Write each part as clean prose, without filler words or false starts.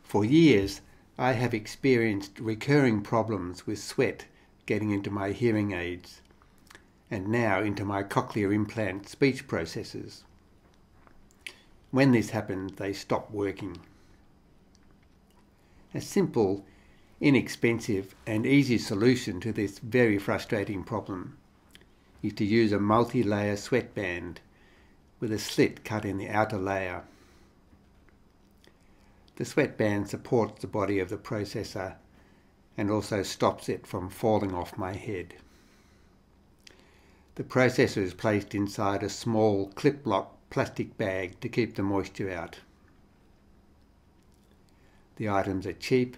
For years, I have experienced recurring problems with sweat getting into my hearing aids and now into my cochlear implant speech processors. When this happens, they stop working. A simple, inexpensive and easy solution to this very frustrating problem is to use a multi-layer sweatband with a slit cut in the outer layer. The sweatband supports the body of the processor and also stops it from falling off my head. The processor is placed inside a small clip-lock plastic bag to keep the moisture out. The items are cheap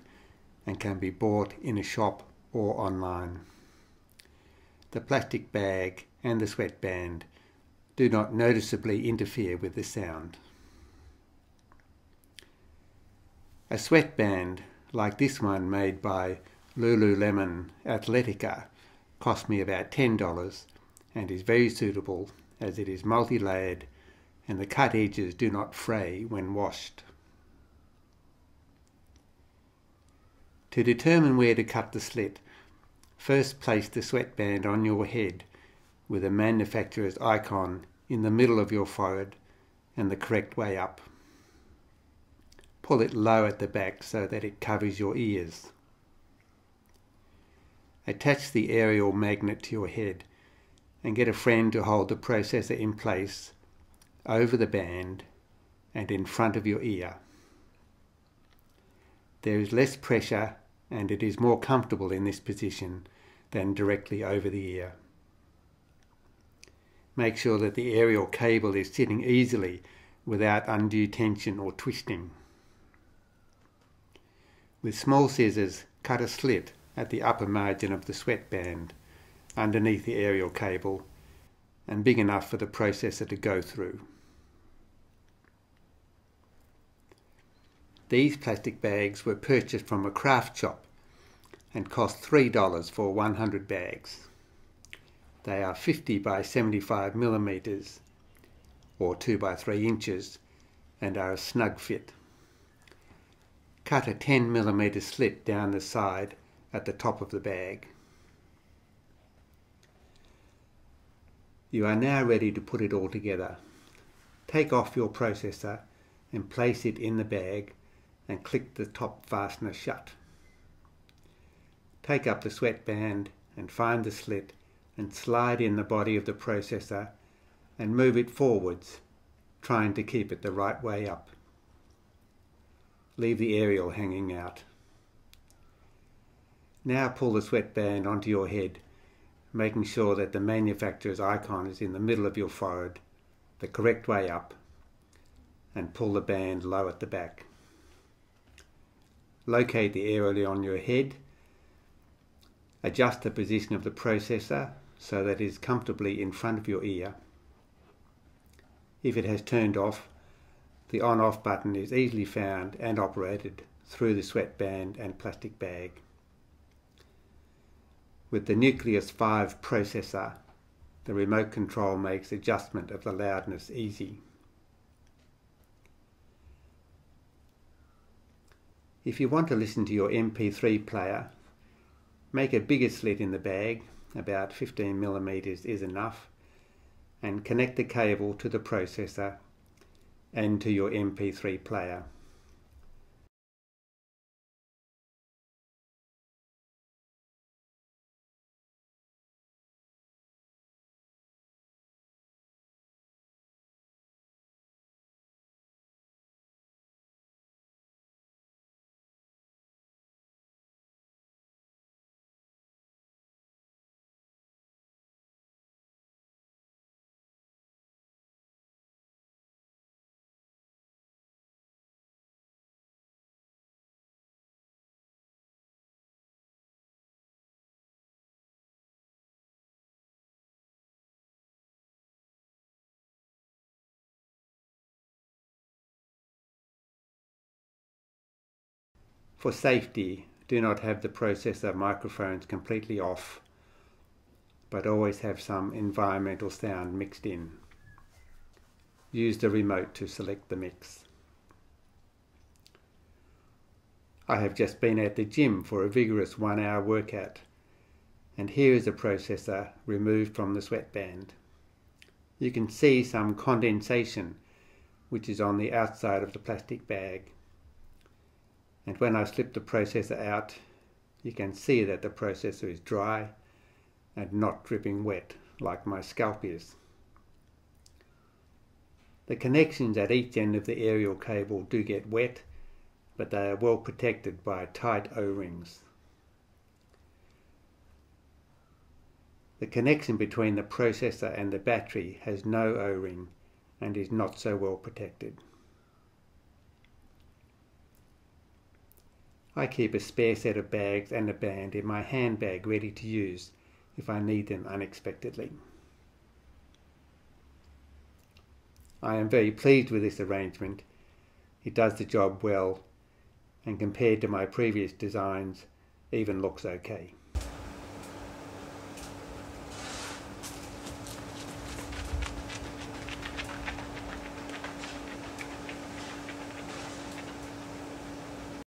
and can be bought in a shop or online. The plastic bag and the sweatband do not noticeably interfere with the sound. A sweatband like this one made by Lululemon Athletica cost me about $10 and is very suitable as it is multi-layered and the cut edges do not fray when washed. To determine where to cut the slit, first place the sweatband on your head with a manufacturer's icon in the middle of your forehead and the correct way up. Pull it low at the back so that it covers your ears. Attach the aerial magnet to your head and get a friend to hold the processor in place over the band and in front of your ear. There is less pressure and it is more comfortable in this position than directly over the ear. Make sure that the aerial cable is sitting easily without undue tension or twisting. With small scissors, cut a slit at the upper margin of the sweatband underneath the aerial cable and big enough for the processor to go through. These plastic bags were purchased from a craft shop and cost $3 for 100 bags. They are 50 by 75 millimeters or 2 by 3 inches and are a snug fit. Cut a 10 millimeter slit down the side at the top of the bag. You are now ready to put it all together. Take off your processor and place it in the bag and click the top fastener shut. Take up the sweatband and find the slit and slide in the body of the processor and move it forwards, trying to keep it the right way up. Leave the aerial hanging out. Now pull the sweatband onto your head, making sure that the manufacturer's icon is in the middle of your forehead, the correct way up, and pull the band low at the back. Locate the aerial on your head. Adjust the position of the processor so that it is comfortably in front of your ear. If it has turned off, the on-off button is easily found and operated through the sweatband and plastic bag. With the Nucleus 5 processor, the remote control makes adjustment of the loudness easy. If you want to listen to your MP3 player, make a bigger slit in the bag, about 15 millimeters is enough, and connect the cable to the processor and to your MP3 player. For safety, do not have the processor microphones completely off, but always have some environmental sound mixed in. Use the remote to select the mix. I have just been at the gym for a vigorous 1-hour workout, and here is the processor removed from the sweatband. You can see some condensation which is on the outside of the plastic bag. And when I slip the processor out, you can see that the processor is dry and not dripping wet like my scalp is. The connections at each end of the aerial cable do get wet, but they are well protected by tight O-rings. The connection between the processor and the battery has no O-ring and is not so well protected. I keep a spare set of bags and a band in my handbag ready to use if I need them unexpectedly. I am very pleased with this arrangement. It does the job well, and compared to my previous designs, even looks okay.